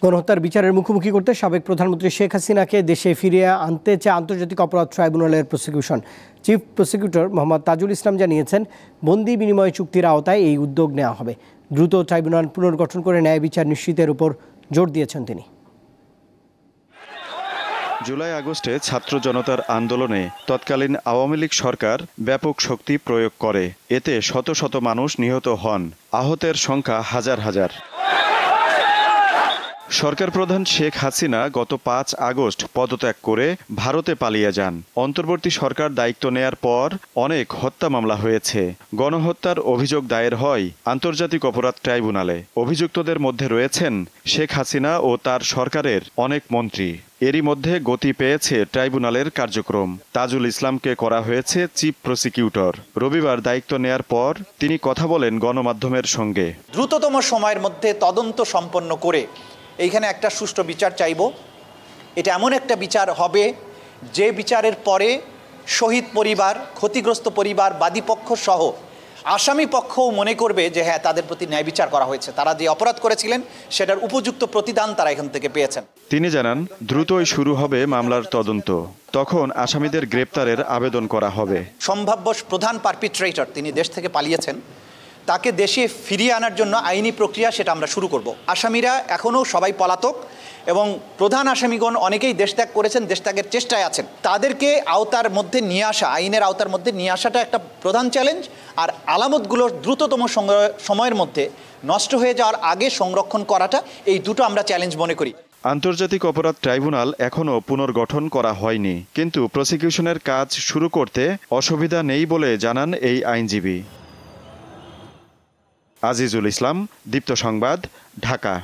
গণহত্যার বিচারের মুখোমুখি করতে সাবেক প্রধানমন্ত্রী শেখ হাসিনাকে দেশে ফিরিয়ে আনতে চায় আন্তর্জাতিক অপরাধ ট্রাইব্যুনালের prosecution. Chief prosecutor Mohammad Tajul Islam জানিয়েছেন, বন্দি বিনিময় চুক্তির আওতায় এই উদ্যোগ নেওয়া হবে। দ্রুত ট্রাইব্যুনাল পুনর্গঠন করে ন্যায় বিচার নিশ্চিতের উপর জোর দিয়েছেন তিনি। জুলাই আগস্টে ছাত্র জনতার আন্দোলনে তৎকালীন আওয়ামী লীগ সরকার ব্যাপক শক্তি প্রয়োগ করে। এতে শত শত মানুষ নিহত হন, আহতের সংখ্যা হাজার হাজার। সরকার প্রধান শেখ হাসিনা গত ৫ আগস্ট পদত্যাগ করে ভারতে পালিয়ে যান। অন্তর্বর্তী সরকার দায়িত্ব নেয়ার পর অনেক হত্যা মামলা হয়েছে। গণহত্যার অভিযোগ দায়ের হয় আন্তর্জাতিক অপরাধ ট্রাইব্যুনালে। অভিযুক্তদের মধ্যে রয়েছেন শেখ হাসিনা ও তার সরকারের অনেক মন্ত্রী। এরই মধ্যে গতি পেয়েছে ট্রাইব্যুনালের কার্যক্রম। তাজুল ইসলামকে করা হয়েছে চিফ প্রসিকিউটর। রবিবার দায়িত্ব নেয়ার পর তিনি কথা বলেন গণমাধ্যমের সঙ্গে। দ্রুততম সময়ের মধ্যে তদন্ত সম্পন্ন করে এইখানে একটা সুষ্ঠু বিচার চাইব। এটা এমন একটা বিচার হবে যে বিচারের পরে শহীদ পরিবার, ক্ষতিগ্রস্ত পরিবার, বাদীপক্ষ সহ আসামি পক্ষও মনে করবে যে হ্যাঁ, তাদের প্রতি ন্যায় বিচার করা হয়েছে। তারা যে অপরাধ করেছিলেন সেটার উপযুক্ত প্রতিদান তারা এখান থেকে পেয়েছেন। তিনি জানান, দ্রুতই শুরু হবে মামলার তদন্ত। তখন আসামিদের গ্রেপ্তারের আবেদন করা হবে। সম্ভাব্য প্রধান পারপিট্রেটর, তিনি দেশ থেকে পালিয়েছেন, তাকে দেশে ফিরিয়ে আনার জন্য আইনি প্রক্রিয়া সেটা আমরা শুরু করব। আসামিরা এখনও সবাই পলাতক এবং প্রধান আসামিগণ অনেকেই দেশত্যাগ করেছেন, দেশত্যাগের চেষ্টায় আছেন। তাদেরকে আওতার মধ্যে নিয়ে আসা, আইনের আওতার মধ্যে নিয়ে আসাটা একটা প্রধান চ্যালেঞ্জ। আর আলামতগুলোর দ্রুততম সময়ের মধ্যে নষ্ট হয়ে যাওয়ার আগে সংরক্ষণ করাটা, এই দুটো আমরা চ্যালেঞ্জ মনে করি। আন্তর্জাতিক অপরাধ ট্রাইব্যুনাল এখনও পুনর্গঠন করা হয়নি, কিন্তু প্রসিকিউশনের কাজ শুরু করতে অসুবিধা নেই বলে জানান এই আইনজীবী। আজিজুল ইসলাম, দীপ্ত সংবাদ, ঢাকা।